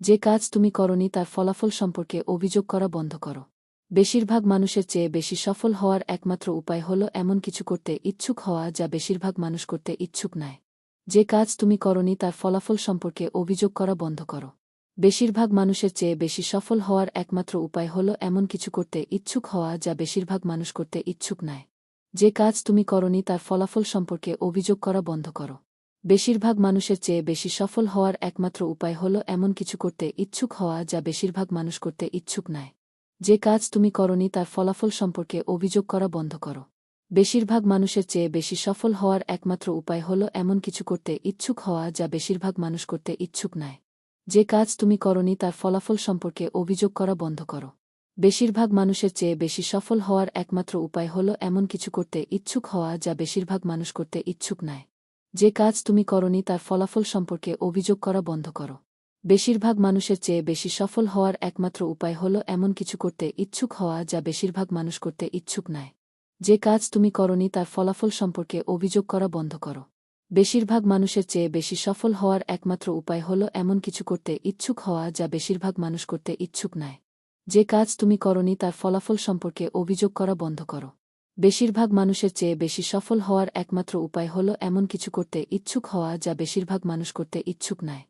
যে কাজ তুমি করনি তার ফলাফল সম্পর্কে অভিযোগ করা বন্ধ করো। বেশিরভাগ মানুষের চেয়ে বেশি সফল হওয়ার একমাত্র উপায় হল এমন কিছু করতে ইচ্ছুক হওয়া যা বেশিরভাগ মানুষ করতে ইচ্ছুক নয়। যে কাজ তুমি করনি তার ফলাফল সম্পর্কে অভিযোগ করা বন্ধ করো। বেশিরভাগ মানুষের চেয়ে বেশি সফল হওয়ার একমাত্র উপায় হল এমন কিছু করতে ইচ্ছুক হওয়া যা বেশিরভাগ মানুষ করতে ইচ্ছুক নয়। যে কাজ তুমি করনি তার ফলাফল সম্পর্কে অভিযোগ করা বন্ধ করো। বেশিরভাগ মানুষের চেয়ে বেশি সফল হওয়ার একমাত্র উপায় হল এমন কিছু করতে ইচ্ছুক হওয়া যা বেশিরভাগ মানুষ করতে ইচ্ছুক নয়। যে কাজ তুমি করনি তার ফলাফল সম্পর্কে অভিযোগ করা বন্ধ করো। বেশিরভাগ মানুষের চেয়ে বেশি সফল হওয়ার একমাত্র উপায় হল এমন কিছু করতে ইচ্ছুক হওয়া যা বেশিরভাগ মানুষ করতে ইচ্ছুক নয়। যে কাজ তুমি করনি তার ফলাফল সম্পর্কে অভিযোগ করা বন্ধ করো। বেশিরভাগ মানুষের চেয়ে বেশি সফল হওয়ার একমাত্র উপায় হল এমন কিছু করতে ইচ্ছুক হওয়া যা বেশিরভাগ মানুষ করতে ইচ্ছুক নয়। যে কাজ তুমি করনি তার ফলাফল সম্পর্কে অভিযোগ করা বন্ধ করো। বেশিরভাগ মানুষের চেয়ে বেশি সফল হওয়ার একমাত্র উপায় হল এমন কিছু করতে ইচ্ছুক হওয়া যা বেশিরভাগ মানুষ করতে ইচ্ছুক নয়। যে কাজ তুমি করনি তার ফলাফল সম্পর্কে অভিযোগ করা বন্ধ করো। বেশিরভাগ মানুষের চেয়ে বেশি সফল হওয়ার একমাত্র উপায় হল এমন কিছু করতে ইচ্ছুক হওয়া যা বেশিরভাগ মানুষ করতে ইচ্ছুক নয়। যে কাজ তুমি করনি তার ফলাফল সম্পর্কে অভিযোগ করা বন্ধ করো। বেশিরভাগ মানুষের চেয়ে বেশি সফল হওয়ার একমাত্র উপায় হল এমন কিছু করতে ইচ্ছুক হওয়া যা বেশিরভাগ মানুষ করতে ইচ্ছুক নয়।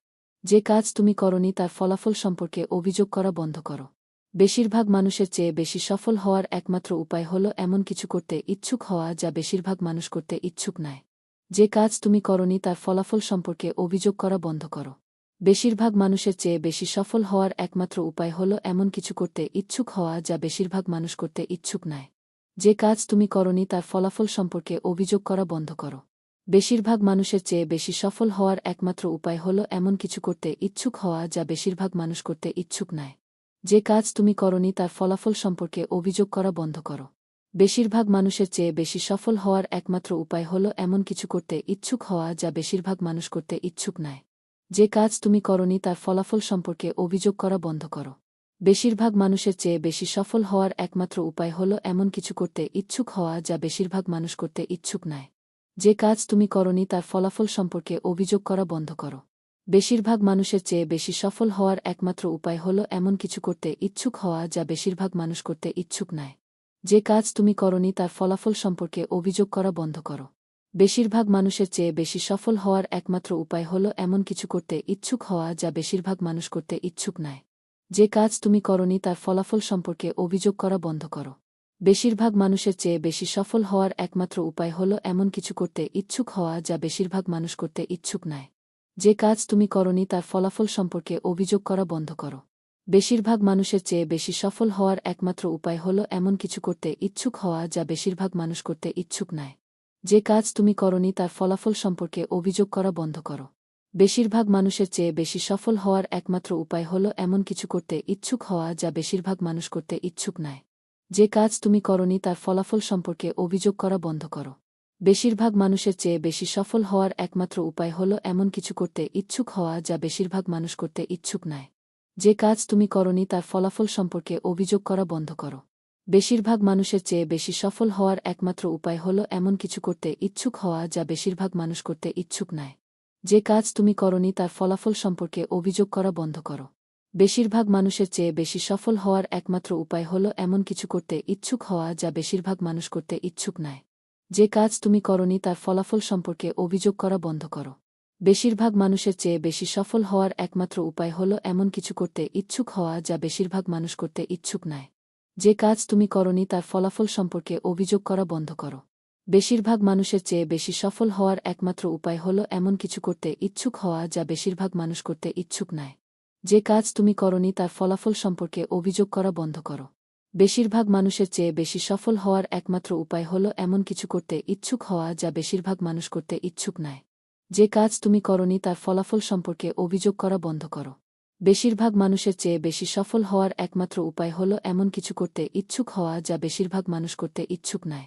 যে কাজ তুমি করনি তার ফলাফল সম্পর্কে অভিযোগ করা বন্ধ করো। বেশিরভাগ মানুষের চেয়ে বেশি সফল হওয়ার একমাত্র উপায় হল এমন কিছু করতে ইচ্ছুক হওয়া যা বেশিরভাগ মানুষ করতে ইচ্ছুক নয়। যে কাজ তুমি করনি তার ফলাফল সম্পর্কে অভিযোগ করা বন্ধ করো। বেশিরভাগ মানুষের চেয়ে বেশি সফল হওয়ার একমাত্র উপায় হল এমন কিছু করতে ইচ্ছুক হওয়া যা বেশিরভাগ মানুষ করতে ইচ্ছুক নয়। যে কাজ তুমি করনি তার ফলাফল সম্পর্কে অভিযোগ করা বন্ধ করো। বেশিরভাগ মানুষের চেয়ে বেশি সফল হওয়ার একমাত্র উপায় হল এমন কিছু করতে ইচ্ছুক হওয়া যা বেশিরভাগ মানুষ করতে ইচ্ছুক নয়। যে কাজ তুমি করনি তার ফলাফল সম্পর্কে অভিযোগ করা বন্ধ করো। বেশিরভাগ মানুষের চেয়ে বেশি সফল হওয়ার একমাত্র উপায় হল এমন কিছু করতে ইচ্ছুক হওয়া যা বেশিরভাগ মানুষ করতে ইচ্ছুক নয়। যে কাজ তুমি করনি তার ফলাফল সম্পর্কে অভিযোগ করা বন্ধ করো। বেশিরভাগ মানুষের চেয়ে বেশি সফল হওয়ার একমাত্র উপায় হল এমন কিছু করতে ইচ্ছুক হওয়া যা বেশিরভাগ মানুষ করতে ইচ্ছুক নয়। যে কাজ তুমি করনি তার ফলাফল সম্পর্কে অভিযোগ করা বন্ধ করো। বেশিরভাগ মানুষের চেয়ে বেশি সফল হওয়ার একমাত্র উপায় হল এমন কিছু করতে ইচ্ছুক হওয়া যা বেশিরভাগ মানুষ করতে ইচ্ছুক নয়। যে কাজ তুমি করনি তার ফলাফল সম্পর্কে অভিযোগ করা বন্ধ করো। বেশিরভাগ মানুষের চেয়ে বেশি সফল হওয়ার একমাত্র উপায় হল এমন কিছু করতে ইচ্ছুক হওয়া যা বেশিরভাগ মানুষ করতে ইচ্ছুক নয়। যে কাজ তুমি করনি তার ফলাফল সম্পর্কে অভিযোগ করা বন্ধ করো। বেশিরভাগ মানুষের চেয়ে বেশি সফল হওয়ার একমাত্র উপায় হল এমন কিছু করতে ইচ্ছুক হওয়া যা বেশিরভাগ মানুষ করতে ইচ্ছুক নয়। যে কাজ তুমি করনি তার ফলাফল সম্পর্কে অভিযোগ করা বন্ধ করো। বেশিরভাগ মানুষের চেয়ে বেশি সফল হওয়ার একমাত্র উপায় হল এমন কিছু করতে ইচ্ছুক হওয়া যা বেশিরভাগ মানুষ করতে ইচ্ছুক নয়। যে কাজ তুমি করনি তার ফলাফল সম্পর্কে অভিযোগ করা বন্ধ করো। বেশিরভাগ মানুষের চেয়ে বেশি সফল হওয়ার একমাত্র উপায় হল এমন কিছু করতে ইচ্ছুক হওয়া যা বেশিরভাগ মানুষ করতে ইচ্ছুক নয়। যে কাজ তুমি করনি তার ফলাফল সম্পর্কে অভিযোগ করা বন্ধ করো। বেশিরভাগ মানুষের চেয়ে বেশি সফল হওয়ার একমাত্র উপায় হল এমন কিছু করতে ইচ্ছুক হওয়া যা বেশিরভাগ মানুষ করতে ইচ্ছুক নয়। যে কাজ তুমি করনি তার ফলাফল সম্পর্কে অভিযোগ করা বন্ধ করো। বেশিরভাগ মানুষের চেয়ে বেশি সফল হওয়ার একমাত্র উপায় হল এমন কিছু করতে ইচ্ছুক হওয়া যা বেশিরভাগ মানুষ করতে ইচ্ছুক নয়। যে কাজ তুমি করনি তার ফলাফল সম্পর্কে অভিযোগ করা বন্ধ করো। বেশিরভাগ মানুষের চেয়ে বেশি সফল হওয়ার একমাত্র উপায় হল এমন কিছু করতে ইচ্ছুক হওয়া যা বেশিরভাগ মানুষ করতে ইচ্ছুক নয়। যে কাজ তুমি করনি তার ফলাফল সম্পর্কে অভিযোগ করা বন্ধ করো। বেশিরভাগ মানুষের চেয়ে বেশি সফল হওয়ার একমাত্র উপায় হল এমন কিছু করতে ইচ্ছুক হওয়া যা বেশিরভাগ মানুষ করতে ইচ্ছুক নয়। যে কাজ তুমি করনি তার ফলাফল সম্পর্কে অভিযোগ করা বন্ধ করো। বেশিরভাগ মানুষের চেয়ে বেশি সফল হওয়ার একমাত্র উপায় হল এমন কিছু করতে ইচ্ছুক হওয়া যা বেশিরভাগ মানুষ করতে ইচ্ছুক নয়। যে কাজ তুমি করনি তার ফলাফল সম্পর্কে অভিযোগ করা বন্ধ করো। বেশিরভাগ মানুষের চেয়ে বেশি সফল হওয়ার একমাত্র উপায় হল এমন কিছু করতে ইচ্ছুক হওয়া যা বেশিরভাগ মানুষ করতে ইচ্ছুক নয়। যে কাজ তুমি করনি তার ফলাফল সম্পর্কে অভিযোগ করা বন্ধ করো। বেশিরভাগ মানুষের চেয়ে বেশি সফল হওয়ার একমাত্র উপায় হল এমন কিছু করতে ইচ্ছুক হওয়া যা বেশিরভাগ মানুষ করতে ইচ্ছুক নয়।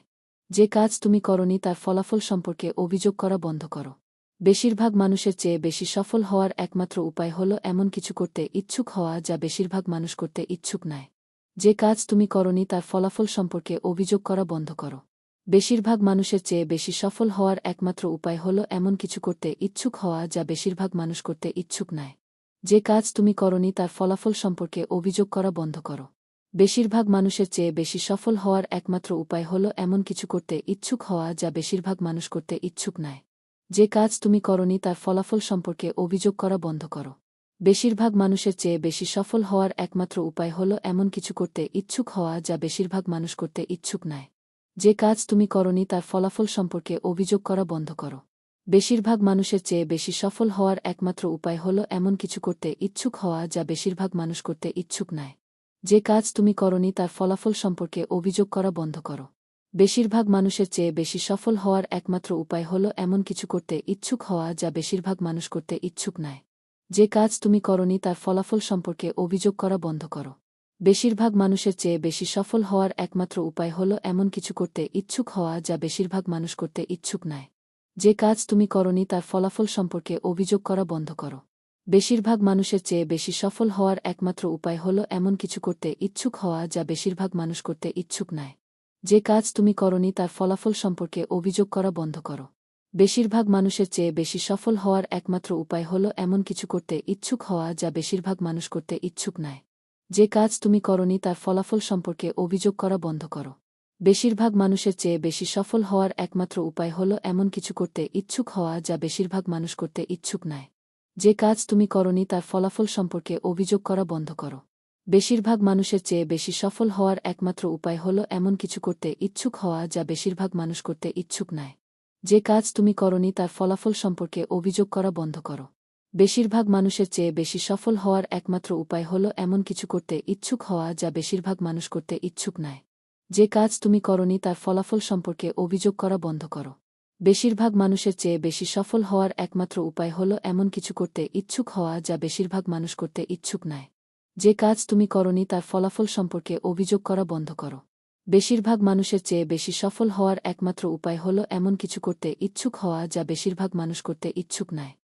যে কাজ তুমি করনি তার ফলাফল সম্পর্কে অভিযোগ করা বন্ধ করো। বেশিরভাগ মানুষের চেয়ে বেশি সফল হওয়ার একমাত্র উপায় হল এমন কিছু করতে ইচ্ছুক হওয়া যা বেশিরভাগ মানুষ করতে ইচ্ছুক নয়। যে কাজ তুমি করনি তার ফলাফল সম্পর্কে অভিযোগ করা বন্ধ করো। বেশিরভাগ মানুষের চেয়ে বেশি সফল হওয়ার একমাত্র উপায় হল এমন কিছু করতে ইচ্ছুক হওয়া যা বেশিরভাগ মানুষ করতে ইচ্ছুক নয়। যে কাজ তুমি করনি তার ফলাফল সম্পর্কে অভিযোগ করা বন্ধ করো। বেশিরভাগ মানুষের চেয়ে বেশি সফল হওয়ার একমাত্র উপায় হল এমন কিছু করতে ইচ্ছুক হওয়া যা বেশিরভাগ মানুষ করতে ইচ্ছুক নয়। যে কাজ তুমি করনি তার ফলাফল সম্পর্কে অভিযোগ করা বন্ধ করো। বেশিরভাগ মানুষের চেয়ে বেশি সফল হওয়ার একমাত্র উপায় হল এমন কিছু করতে ইচ্ছুক হওয়া যা বেশিরভাগ মানুষ করতে ইচ্ছুক নয়। যে কাজ তুমি করনি তার ফলাফল সম্পর্কে অভিযোগ করা বন্ধ করো। বেশিরভাগ মানুষের চেয়ে বেশি সফল হওয়ার একমাত্র উপায় হল এমন কিছু করতে ইচ্ছুক হওয়া যা বেশিরভাগ মানুষ করতে ইচ্ছুক নয়। যে কাজ তুমি করনি তার ফলাফল সম্পর্কে অভিযোগ করা বন্ধ করো। বেশিরভাগ মানুষের চেয়ে বেশি সফল হওয়ার একমাত্র উপায় হল এমন কিছু করতে ইচ্ছুক হওয়া যা বেশিরভাগ মানুষ করতে ইচ্ছুক নয়। যে কাজ তুমি করনি তার ফলাফল সম্পর্কে অভিযোগ করা বন্ধ করো। বেশিরভাগ মানুষের চেয়ে বেশি সফল হওয়ার একমাত্র উপায় হল এমন কিছু করতে ইচ্ছুক হওয়া যা বেশিরভাগ মানুষ করতে ইচ্ছুক নয়। যে কাজ তুমি করনি তার ফলাফল সম্পর্কে অভিযোগ করা বন্ধ করো। বেশিরভাগ মানুষের চেয়ে বেশি সফল হওয়ার একমাত্র উপায় হল এমন কিছু করতে ইচ্ছুক হওয়া যা বেশিরভাগ মানুষ করতে ইচ্ছুক নয়। যে কাজ তুমি করনি তার ফলাফল সম্পর্কে অভিযোগ করা বন্ধ করো। বেশিরভাগ মানুষের চেয়ে বেশি সফল হওয়ার একমাত্র উপায় হল এমন কিছু করতে ইচ্ছুক হওয়া যা বেশিরভাগ মানুষ করতে ইচ্ছুক নয়। যে কাজ তুমি করনি তার ফলাফল সম্পর্কে অভিযোগ করা বন্ধ করো। বেশিরভাগ মানুষের চেয়ে বেশি সফল হওয়ার একমাত্র উপায় হল এমন কিছু করতে ইচ্ছুক হওয়া যা বেশিরভাগ মানুষ করতে ইচ্ছুক নয়। যে কাজ তুমি করনি তার ফলাফল সম্পর্কে অভিযোগ করা বন্ধ করো। বেশিরভাগ মানুষের চেয়ে বেশি সফল হওয়ার একমাত্র উপায় হল এমন কিছু করতে ইচ্ছুক হওয়া যা বেশিরভাগ মানুষ করতে ইচ্ছুক নয়। যে কাজ তুমি করনি তার ফলাফল সম্পর্কে অভিযোগ করা বন্ধ করো। বেশিরভাগ মানুষের চেয়ে বেশি সফল হওয়ার একমাত্র উপায় হল এমন কিছু করতে ইচ্ছুক হওয়া যা বেশিরভাগ মানুষ করতে ইচ্ছুক নয়। যে কাজ তুমি করনি তার ফলাফল সম্পর্কে অভিযোগ করা বন্ধ করো। বেশিরভাগ মানুষের চেয়ে বেশি সফল হওয়ার একমাত্র উপায় হল এমন কিছু করতে ইচ্ছুক হওয়া যা বেশিরভাগ মানুষ করতে ইচ্ছুক নয়। যে কাজ তুমি করনি তার ফলাফল সম্পর্কে অভিযোগ করা বন্ধ করো। বেশিরভাগ মানুষের চেয়ে বেশি সফল হওয়ার একমাত্র উপায় হল এমন কিছু করতে ইচ্ছুক হওয়া যা বেশিরভাগ মানুষ করতে ইচ্ছুক নয়।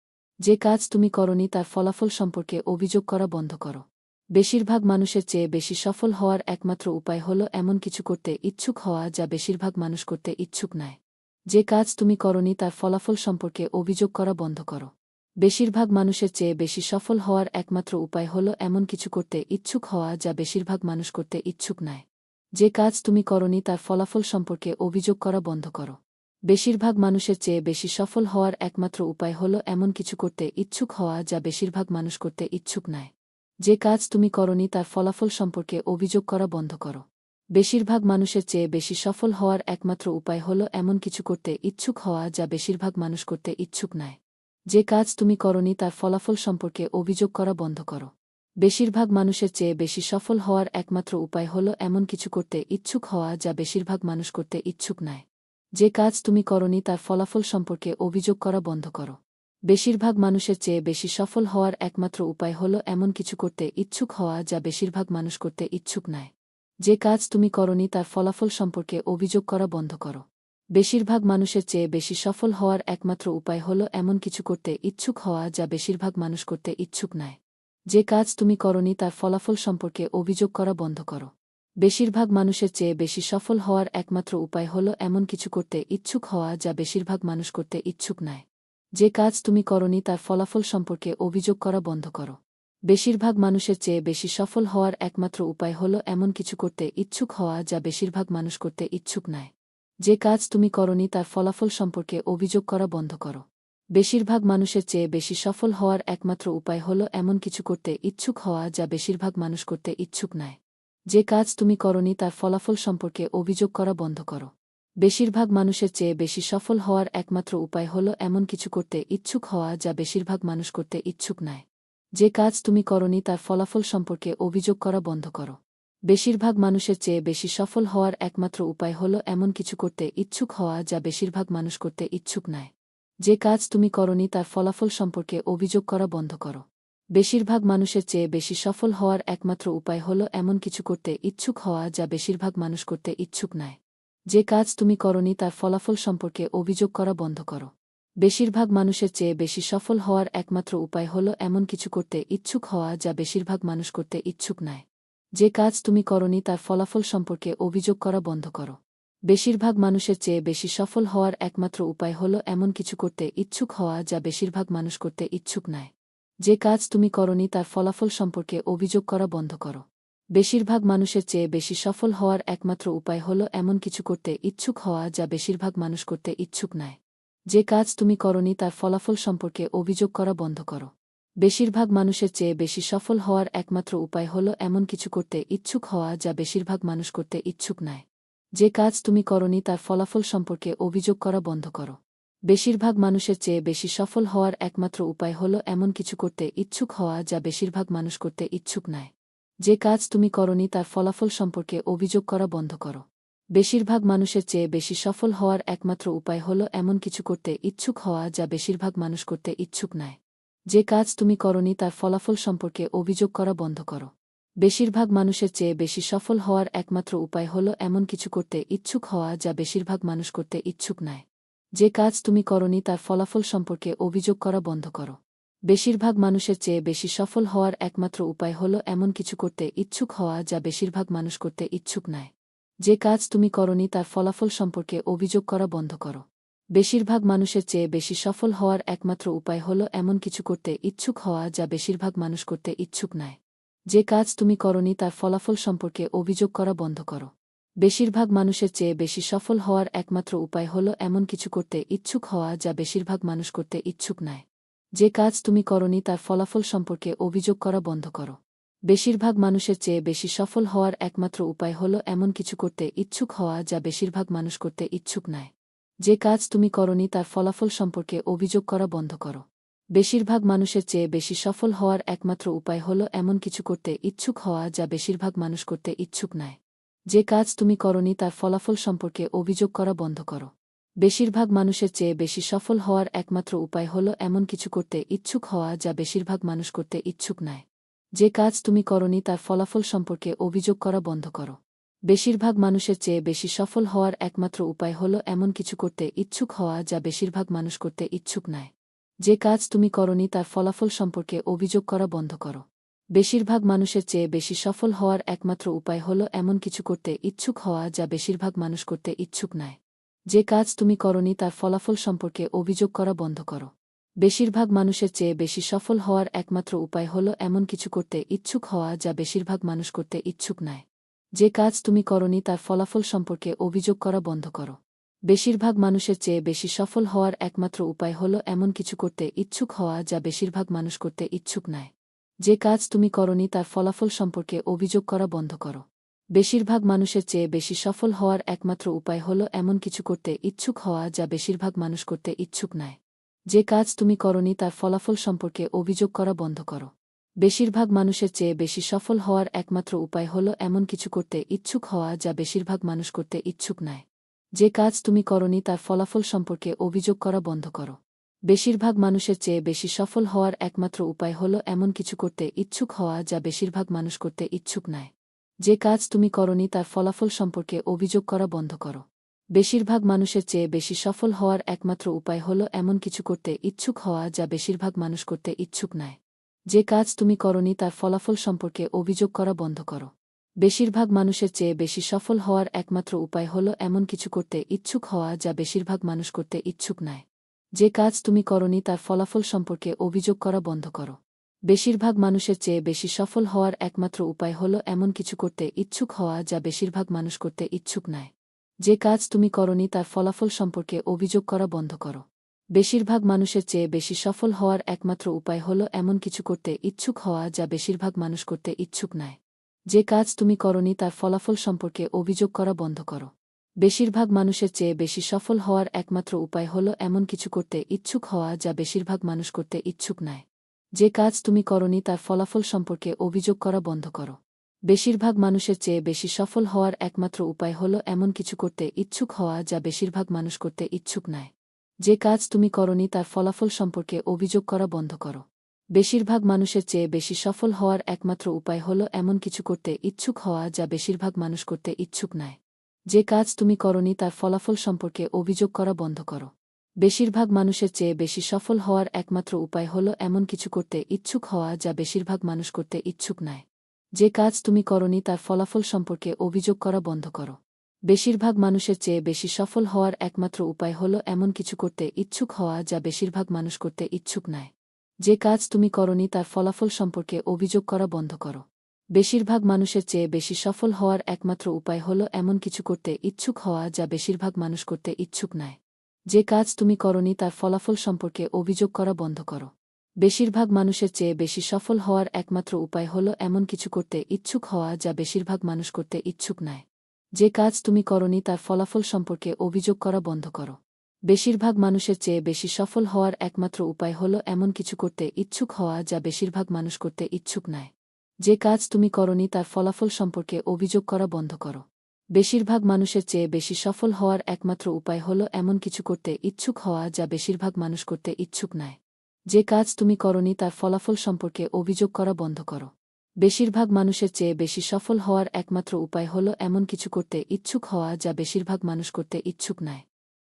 যে কাজ তুমি করনি তার ফলাফল সম্পর্কে অভিযোগ করা বন্ধ করো। বেশিরভাগ মানুষের চেয়ে বেশি সফল হওয়ার একমাত্র উপায় হল এমন কিছু করতে ইচ্ছুক হওয়া যা বেশিরভাগ মানুষ করতে ইচ্ছুক নয়। যে কাজ তুমি করনি তার ফলাফল সম্পর্কে অভিযোগ করা বন্ধ করো। বেশিরভাগ মানুষের চেয়ে বেশি সফল হওয়ার একমাত্র উপায় হল এমন কিছু করতে ইচ্ছুক হওয়া যা বেশিরভাগ মানুষ করতে ইচ্ছুক নয়। যে কাজ তুমি করনি তার ফলাফল সম্পর্কে অভিযোগ করা বন্ধ করো। বেশিরভাগ মানুষের চেয়ে বেশি সফল হওয়ার একমাত্র উপায় হল এমন কিছু করতে ইচ্ছুক হওয়া যা বেশিরভাগ মানুষ করতে ইচ্ছুক নয়। যে কাজ তুমি করনি তার ফলাফল সম্পর্কে অভিযোগ করা বন্ধ করো। বেশিরভাগ মানুষের চেয়ে বেশি সফল হওয়ার একমাত্র উপায় হল এমন কিছু করতে ইচ্ছুক হওয়া যা বেশিরভাগ মানুষ করতে ইচ্ছুক নয়। যে কাজ তুমি করনি তার ফলাফল সম্পর্কে অভিযোগ করা বন্ধ করো। বেশিরভাগ মানুষের চেয়ে বেশি সফল হওয়ার একমাত্র উপায় হল এমন কিছু করতে ইচ্ছুক হওয়া যা বেশিরভাগ মানুষ করতে ইচ্ছুক নয়। যে কাজ তুমি করনি তার ফলাফল সম্পর্কে অভিযোগ করা বন্ধ করো। বেশিরভাগ মানুষের চেয়ে বেশি সফল হওয়ার একমাত্র উপায় হল এমন কিছু করতে ইচ্ছুক হওয়া যা বেশিরভাগ মানুষ করতে ইচ্ছুক নয়। যে কাজ তুমি করনি তার ফলাফল সম্পর্কে অভিযোগ করা বন্ধ করো। বেশিরভাগ মানুষের চেয়ে বেশি সফল হওয়ার একমাত্র উপায় হল এমন কিছু করতে ইচ্ছুক হওয়া যা বেশিরভাগ মানুষ করতে ইচ্ছুক নয়। যে কাজ তুমি করনি তার ফলাফল সম্পর্কে অভিযোগ করা বন্ধ করো। বেশিরভাগ মানুষের চেয়ে বেশি সফল হওয়ার একমাত্র উপায় হল এমন কিছু করতে ইচ্ছুক হওয়া যা বেশিরভাগ মানুষ করতে ইচ্ছুক নয়। যে কাজ তুমি করনি তার ফলাফল সম্পর্কে অভিযোগ করা বন্ধ করো। বেশিরভাগ মানুষের চেয়ে বেশি সফল হওয়ার একমাত্র উপায় হল এমন কিছু করতে ইচ্ছুক হওয়া যা বেশিরভাগ মানুষ করতে ইচ্ছুক নয়। যে কাজ তুমি করনি তার ফলাফল সম্পর্কে অভিযোগ করা বন্ধ করো। বেশিরভাগ মানুষের চেয়ে বেশি সফল হওয়ার একমাত্র উপায় হল এমন কিছু করতে ইচ্ছুক হওয়া যা বেশিরভাগ মানুষ করতে ইচ্ছুক নয়। যে কাজ তুমি করনি তার ফলাফল সম্পর্কে অভিযোগ করা বন্ধ করো। বেশিরভাগ মানুষের চেয়ে বেশি সফল হওয়ার একমাত্র উপায় হল এমন কিছু করতে ইচ্ছুক হওয়া যা বেশিরভাগ মানুষ করতে ইচ্ছুক নয়। যে কাজ তুমি করনি তার ফলাফল সম্পর্কে অভিযোগ করা বন্ধ করো। বেশিরভাগ মানুষের চেয়ে বেশি সফল হওয়ার একমাত্র উপায় হল এমন কিছু করতে ইচ্ছুক হওয়া যা বেশিরভাগ মানুষ করতে ইচ্ছুক নয়। যে কাজ তুমি করনি তার ফলাফল সম্পর্কে অভিযোগ করা বন্ধ করো। বেশিরভাগ মানুষের চেয়ে বেশি সফল হওয়ার একমাত্র উপায় হল এমন কিছু করতে ইচ্ছুক হওয়া যা বেশিরভাগ মানুষ করতে ইচ্ছুক নয়। যে কাজ তুমি করনি তার ফলাফল সম্পর্কে অভিযোগ করা বন্ধ করো। বেশিরভাগ মানুষের চেয়ে বেশি সফল হওয়ার একমাত্র উপায় হল এমন কিছু করতে ইচ্ছুক হওয়া যা বেশিরভাগ মানুষ করতে ইচ্ছুক নয়। যে কাজ তুমি করনি তার ফলাফল সম্পর্কে অভিযোগ করা বন্ধ করো। বেশিরভাগ মানুষের চেয়ে বেশি সফল হওয়ার একমাত্র উপায় হল এমন কিছু করতে ইচ্ছুক হওয়া যা বেশিরভাগ মানুষ করতে ইচ্ছুক নয়। যে কাজ তুমি করনি তার ফলাফল সম্পর্কে অভিযোগ করা বন্ধ করো। বেশিরভাগ মানুষের চেয়ে বেশি সফল হওয়ার একমাত্র উপায় হল এমন কিছু করতে ইচ্ছুক হওয়া যা বেশিরভাগ মানুষ করতে ইচ্ছুক নয়। যে কাজ তুমি করনি তার ফলাফল সম্পর্কে অভিযোগ করা বন্ধ করো। বেশিরভাগ মানুষের চেয়ে বেশি সফল হওয়ার একমাত্র উপায় হল এমন কিছু করতে ইচ্ছুক হওয়া যা বেশিরভাগ মানুষ করতে ইচ্ছুক নয়। যে কাজ তুমি করনি তার ফলাফল সম্পর্কে অভিযোগ করা বন্ধ করো। বেশিরভাগ মানুষের চেয়ে বেশি সফল হওয়ার একমাত্র উপায় হল এমন কিছু করতে ইচ্ছুক হওয়া যা বেশিরভাগ মানুষ করতে ইচ্ছুক নয়। যে কাজ তুমি করনি তার ফলাফল সম্পর্কে অভিযোগ করা বন্ধ করো। বেশিরভাগ মানুষের চেয়ে বেশি সফল হওয়ার একমাত্র উপায় হল এমন কিছু করতে ইচ্ছুক হওয়া যা বেশিরভাগ মানুষ করতে ইচ্ছুক নয়। যে কাজ তুমি করনি তার ফলাফল সম্পর্কে অভিযোগ করা বন্ধ করো। বেশিরভাগ মানুষের চেয়ে বেশি সফল হওয়ার একমাত্র উপায় হল এমন কিছু করতে ইচ্ছুক হওয়া যা বেশিরভাগ মানুষ করতে ইচ্ছুক নয়। যে কাজ তুমি করনি তার ফলাফল সম্পর্কে অভিযোগ করা বন্ধ করো। বেশিরভাগ মানুষের চেয়ে বেশি সফল হওয়ার একমাত্র উপায় হল এমন কিছু করতে ইচ্ছুক হওয়া যা বেশিরভাগ মানুষ করতে ইচ্ছুক নয়। যে কাজ তুমি করনি তার ফলাফল সম্পর্কে অভিযোগ করা বন্ধ করো। বেশিরভাগ মানুষের চেয়ে বেশি সফল হওয়ার একমাত্র উপায় হল এমন কিছু করতে ইচ্ছুক হওয়া যা বেশিরভাগ মানুষ করতে ইচ্ছুক নয়। যে কাজ তুমি করনি তার ফলাফল সম্পর্কে অভিযোগ করা বন্ধ করো। বেশিরভাগ মানুষের চেয়ে বেশি সফল হওয়ার একমাত্র উপায় হল এমন কিছু করতে ইচ্ছুক হওয়া যা বেশিরভাগ মানুষ করতে ইচ্ছুক নয়। যে কাজ তুমি করনি তার ফলাফল সম্পর্কে অভিযোগ করা বন্ধ করো। বেশিরভাগ মানুষের চেয়ে বেশি সফল হওয়ার একমাত্র উপায় হল এমন কিছু করতে ইচ্ছুক হওয়া যা বেশিরভাগ মানুষ করতে ইচ্ছুক নয়। যে কাজ তুমি করনি তার ফলাফল সম্পর্কে অভিযোগ করা বন্ধ করো। বেশিরভাগ মানুষের চেয়ে বেশি সফল হওয়ার একমাত্র উপায় হল এমন কিছু করতে ইচ্ছুক হওয়া যা বেশিরভাগ মানুষ করতে ইচ্ছুক নয়। যে কাজ তুমি করনি তার ফলাফল সম্পর্কে অভিযোগ করা বন্ধ করো। বেশিরভাগ মানুষের চেয়ে বেশি সফল হওয়ার একমাত্র উপায় হল এমন কিছু করতে ইচ্ছুক হওয়া যা বেশিরভাগ মানুষ করতে ইচ্ছুক নয়। যে কাজ তুমি করনি তার ফলাফল সম্পর্কে অভিযোগ করা বন্ধ করো। বেশিরভাগ মানুষের চেয়ে বেশি সফল হওয়ার একমাত্র উপায় হল এমন কিছু করতে ইচ্ছুক হওয়া যা বেশিরভাগ মানুষ করতে ইচ্ছুক নয়। যে কাজ তুমি করনি তার ফলাফল সম্পর্কে অভিযোগ করা বন্ধ করো। বেশিরভাগ মানুষের চেয়ে বেশি সফল হওয়ার একমাত্র উপায় হল এমন কিছু করতে ইচ্ছুক হওয়া যা বেশিরভাগ মানুষ করতে ইচ্ছুক নয়। যে কাজ তুমি করনি তার ফলাফল সম্পর্কে অভিযোগ করা বন্ধ করো। বেশিরভাগ মানুষের চেয়ে বেশি সফল হওয়ার একমাত্র উপায় হল এমন কিছু করতে ইচ্ছুক হওয়া যা বেশিরভাগ মানুষ করতে ইচ্ছুক নয়। যে কাজ তুমি করনি তার ফলাফল সম্পর্কে অভিযোগ করা বন্ধ করো। বেশিরভাগ মানুষের চেয়ে বেশি সফল হওয়ার একমাত্র উপায় হল এমন কিছু করতে ইচ্ছুক হওয়া যা বেশিরভাগ মানুষ করতে ইচ্ছুক নয়। যে কাজ তুমি করনি তার ফলাফল সম্পর্কে অভিযোগ করা বন্ধ করো। বেশিরভাগ মানুষের চেয়ে বেশি সফল হওয়ার একমাত্র উপায় হল এমন কিছু করতে ইচ্ছুক হওয়া যা বেশিরভাগ মানুষ করতে ইচ্ছুক নয়। যে কাজ তুমি করনি তার ফলাফল সম্পর্কে অভিযোগ করা বন্ধ করো। বেশিরভাগ মানুষের চেয়ে বেশি সফল হওয়ার একমাত্র উপায় হল এমন কিছু করতে ইচ্ছুক হওয়া যা বেশিরভাগ মানুষ করতে ইচ্ছুক নয়। যে কাজ তুমি করনি তার ফলাফল সম্পর্কে অভিযোগ করা বন্ধ করো। বেশিরভাগ মানুষের চেয়ে বেশি সফল হওয়ার একমাত্র উপায় হল এমন কিছু করতে ইচ্ছুক হওয়া যা বেশিরভাগ মানুষ করতে ইচ্ছুক নয়। যে কাজ তুমি করনি তার ফলাফল সম্পর্কে অভিযোগ করা বন্ধ করো। বেশিরভাগ মানুষের চেয়ে বেশি সফল হওয়ার একমাত্র উপায় হল এমন কিছু করতে ইচ্ছুক হওয়া যা বেশিরভাগ মানুষ করতে ইচ্ছুক নয়। যে কাজ তুমি করনি তার ফলাফল সম্পর্কে অভিযোগ করা বন্ধ করো। বেশিরভাগ মানুষের চেয়ে বেশি সফল হওয়ার একমাত্র উপায় হল এমন কিছু করতে ইচ্ছুক হওয়া যা বেশিরভাগ মানুষ করতে ইচ্ছুক নয়। যে কাজ তুমি করনি তার ফলাফল সম্পর্কে অভিযোগ করা বন্ধ করো। বেশিরভাগ মানুষের চেয়ে বেশি সফল হওয়ার একমাত্র উপায় হল এমন কিছু করতে ইচ্ছুক হওয়া যা বেশিরভাগ মানুষ করতে ইচ্ছুক নয়। যে কাজ তুমি করনি তার ফলাফল সম্পর্কে অভিযোগ করা বন্ধ করো। বেশিরভাগ মানুষের চেয়ে বেশি সফল হওয়ার একমাত্র উপায় হল এমন কিছু করতে ইচ্ছুক হওয়া যা বেশিরভাগ মানুষ করতে ইচ্ছুক নয়। যে কাজ তুমি করনি তার ফলাফল সম্পর্কে অভিযোগ করা বন্ধ করো। বেশিরভাগ মানুষের চেয়ে বেশি সফল হওয়ার একমাত্র উপায় হল এমন কিছু করতে ইচ্ছুক হওয়া যা বেশিরভাগ মানুষ করতে ইচ্ছুক নয়। যে কাজ তুমি করনি তার ফলাফল সম্পর্কে অভিযোগ করা বন্ধ করো। বেশিরভাগ মানুষের চেয়ে বেশি সফল হওয়ার একমাত্র উপায় হল এমন কিছু করতে ইচ্ছুক হওয়া যা বেশিরভাগ মানুষ করতে ইচ্ছুক নয়। যে কাজ তুমি করনি তার ফলাফল সম্পর্কে অভিযোগ করা বন্ধ করো। বেশিরভাগ মানুষের চেয়ে বেশি সফল হওয়ার একমাত্র উপায় হল এমন কিছু করতে ইচ্ছুক হওয়া যা বেশিরভাগ মানুষ করতে ইচ্ছুক নয়। যে কাজ তুমি করনি তার ফলাফল সম্পর্কে অভিযোগ করা বন্ধ করো। বেশিরভাগ মানুষের চেয়ে বেশি সফল হওয়ার একমাত্র উপায় হল এমন কিছু করতে ইচ্ছুক হওয়া যা বেশিরভাগ মানুষ করতে ইচ্ছুক নয়। যে কাজ তুমি করনি তার ফলাফল সম্পর্কে অভিযোগ করা বন্ধ করো। বেশিরভাগ মানুষের চেয়ে বেশি সফল হওয়ার একমাত্র উপায় হল এমন কিছু করতে ইচ্ছুক হওয়া যা বেশিরভাগ মানুষ করতে ইচ্ছুক নয়। যে কাজ তুমি করনি তার ফলাফল সম্পর্কে অভিযোগ করা বন্ধ করো। বেশিরভাগ মানুষের চেয়ে বেশি সফল হওয়ার একমাত্র উপায় হল এমন কিছু করতে ইচ্ছুক হওয়া যা বেশিরভাগ মানুষ করতে ইচ্ছুক নয়। যে কাজ তুমি করনি তার ফলাফল সম্পর্কে অভিযোগ করা বন্ধ করো। বেশিরভাগ মানুষের চেয়ে বেশি সফল হওয়ার একমাত্র উপায় হল এমন কিছু করতে ইচ্ছুক হওয়া যা বেশিরভাগ মানুষ করতে ইচ্ছুক নয়। যে কাজ তুমি করনি তার ফলাফল সম্পর্কে অভিযোগ করা বন্ধ করো। বেশিরভাগ মানুষের চেয়ে বেশি সফল হওয়ার একমাত্র উপায় হল এমন কিছু করতে ইচ্ছুক হওয়া যা বেশিরভাগ মানুষ করতে ইচ্ছুক নয়। যে কাজ তুমি করনি তার ফলাফল সম্পর্কে অভিযোগ করা বন্ধ করো। বেশিরভাগ মানুষের চেয়ে বেশি সফল হওয়ার একমাত্র উপায় হল এমন কিছু করতে ইচ্ছুক হওয়া যা বেশিরভাগ মানুষ করতে ইচ্ছুক নয়। যে কাজ তুমি করনি তার ফলাফল সম্পর্কে অভিযোগ করা বন্ধ করো। বেশিরভাগ মানুষের চেয়ে বেশি সফল হওয়ার একমাত্র উপায় হল এমন কিছু করতে ইচ্ছুক হওয়া যা বেশিরভাগ মানুষ করতে ইচ্ছুক নয়।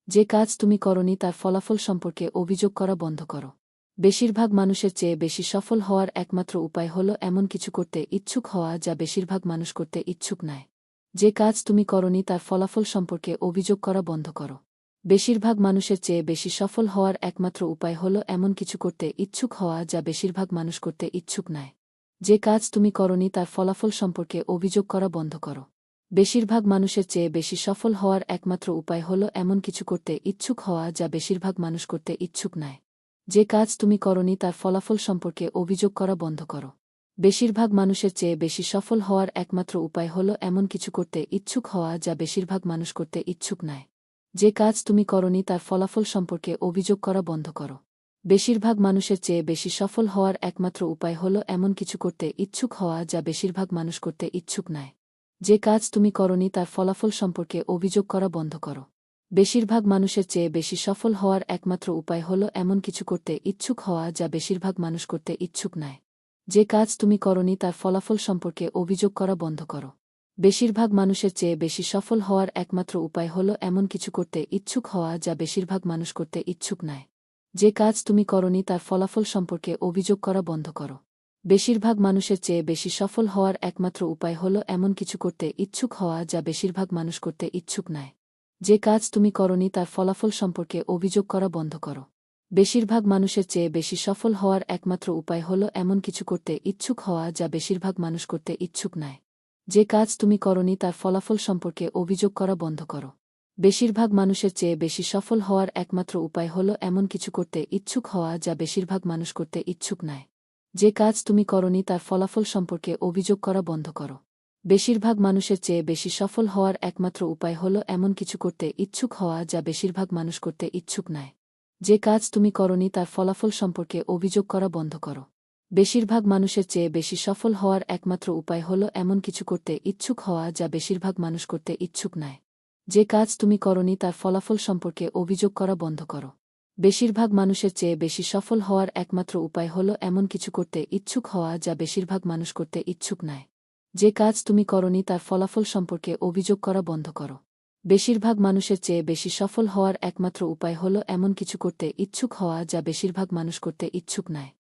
যে কাজ তুমি করনি তার ফলাফল সম্পর্কে অভিযোগ করা বন্ধ করো। বেশিরভাগ মানুষের চেয়ে বেশি সফল হওয়ার একমাত্র উপায় হল এমন কিছু করতে ইচ্ছুক হওয়া যা বেশিরভাগ মানুষ করতে ইচ্ছুক নয়। যে কাজ তুমি করনি তার ফলাফল সম্পর্কে অভিযোগ করা বন্ধ করো। বেশিরভাগ মানুষের চেয়ে বেশি সফল হওয়ার একমাত্র উপায় হল এমন কিছু করতে ইচ্ছুক হওয়া যা বেশিরভাগ মানুষ করতে ইচ্ছুক নয়। যে কাজ তুমি করনি তার ফলাফল সম্পর্কে অভিযোগ করা বন্ধ করো। বেশিরভাগ মানুষের চেয়ে বেশি সফল হওয়ার একমাত্র উপায় হল এমন কিছু করতে ইচ্ছুক হওয়া যা বেশিরভাগ মানুষ করতে ইচ্ছুক নয়। যে কাজ তুমি করনি তার ফলাফল সম্পর্কে অভিযোগ করা বন্ধ করো। বেশিরভাগ মানুষের চেয়ে বেশি সফল হওয়ার একমাত্র উপায় হল এমন কিছু করতে ইচ্ছুক হওয়া যা বেশিরভাগ মানুষ করতে ইচ্ছুক নয়। যে কাজ তুমি করনি তার ফলাফল সম্পর্কে অভিযোগ করা বন্ধ করো। বেশিরভাগ মানুষের চেয়ে বেশি সফল হওয়ার একমাত্র উপায় হল এমন কিছু করতে ইচ্ছুক হওয়া যা বেশিরভাগ মানুষ করতে ইচ্ছুক নয়। যে কাজ তুমি করনি তার ফলাফল সম্পর্কে অভিযোগ করা বন্ধ করো। বেশিরভাগ মানুষের চেয়ে বেশি সফল হওয়ার একমাত্র উপায় হল এমন কিছু করতে ইচ্ছুক হওয়া যা বেশিরভাগ মানুষ করতে ইচ্ছুক নয়। যে কাজ তুমি করনি তার ফলাফল সম্পর্কে অভিযোগ করা বন্ধ করো। বেশিরভাগ মানুষের চেয়ে বেশি সফল হওয়ার একমাত্র উপায় হল এমন কিছু করতে ইচ্ছুক হওয়া যা বেশিরভাগ মানুষ করতে ইচ্ছুক নয়। যে কাজ তুমি করনি তার ফলাফল সম্পর্কে অভিযোগ করা বন্ধ করো। বেশিরভাগ মানুষের চেয়ে বেশি সফল হওয়ার একমাত্র উপায় হল এমন কিছু করতে ইচ্ছুক হওয়া যা বেশিরভাগ মানুষ করতে ইচ্ছুক নয়। যে কাজ তুমি করনি তার ফলাফল সম্পর্কে অভিযোগ করা বন্ধ করো। বেশিরভাগ মানুষের চেয়ে বেশি সফল হওয়ার একমাত্র উপায় হল এমন কিছু করতে ইচ্ছুক হওয়া যা বেশিরভাগ মানুষ করতে ইচ্ছুক নয়। যে কাজ তুমি করনি তার ফলাফল সম্পর্কে অভিযোগ করা বন্ধ করো। বেশিরভাগ মানুষের চেয়ে বেশি সফল হওয়ার একমাত্র উপায় হল এমন কিছু করতে ইচ্ছুক হওয়া যা বেশিরভাগ মানুষ করতে ইচ্ছুক নয়। যে কাজ তুমি করনি তার ফলাফল সম্পর্কে অভিযোগ করা বন্ধ করো। বেশিরভাগ মানুষের চেয়ে বেশি সফল হওয়ার একমাত্র উপায় হল এমন কিছু করতে ইচ্ছুক হওয়া যা বেশিরভাগ মানুষ করতে ইচ্ছুক নয়। যে কাজ তুমি করনি তার ফলাফল সম্পর্কে অভিযোগ করা বন্ধ করো। বেশিরভাগ মানুষের চেয়ে বেশি সফল হওয়ার একমাত্র উপায় হল এমন কিছু করতে ইচ্ছুক হওয়া যা বেশিরভাগ মানুষ করতে ইচ্ছুক নয়। যে কাজ তুমি করনি তার ফলাফল সম্পর্কে অভিযোগ করা বন্ধ করো। বেশিরভাগ মানুষের চেয়ে বেশি সফল হওয়ার একমাত্র উপায় হল এমন কিছু করতে ইচ্ছুক হওয়া যা বেশিরভাগ মানুষ করতে ইচ্ছুক নয়। যে কাজ তুমি করনি তার ফলাফল সম্পর্কে অভিযোগ করা বন্ধ করো। বেশিরভাগ মানুষের চেয়ে বেশি সফল হওয়ার একমাত্র উপায় হল এমন কিছু করতে ইচ্ছুক হওয়া যা বেশিরভাগ মানুষ করতে ইচ্ছুক নয়।